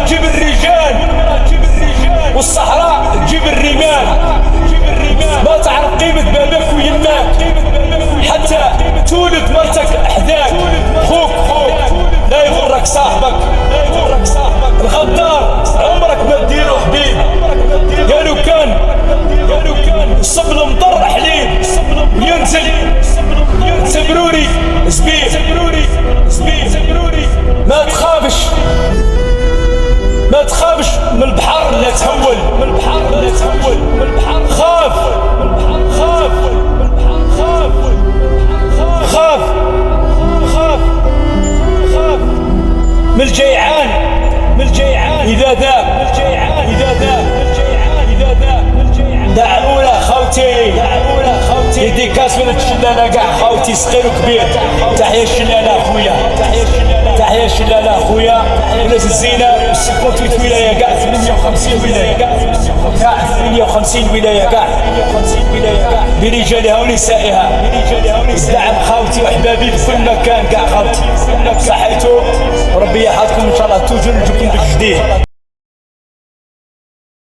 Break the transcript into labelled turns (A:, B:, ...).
A: تجيب الرجال، والصحراء تجيب الرمال. ما تعرف قيمة باباك ويماك حتى تولد مرتك حداك. خوك لا يغرك صاحبك، الغدار عمرك ما تديرو حبيب. يا لو كان صب المطر حليب وينزل سبروري زبيب. ما تخافش من البحر، لا تهول خاف من الجيعان إذا ذاب دعونا خوتي ديديكاس من الشلالة كاع خوتي صغير وكبير. تحيا الشلالة خويا، تحيا الشلالة خويا. ولاد الزينة 58 ولاية كاع، 58 ولاية كاع، 58 ولاية كاع، برجالها ونسائها. دعم خوتي وأحبابي في كل مكان كاع خوتي. صحيتو ربي يحفظكم إن شاء الله، توجور نجيكم بالجديد.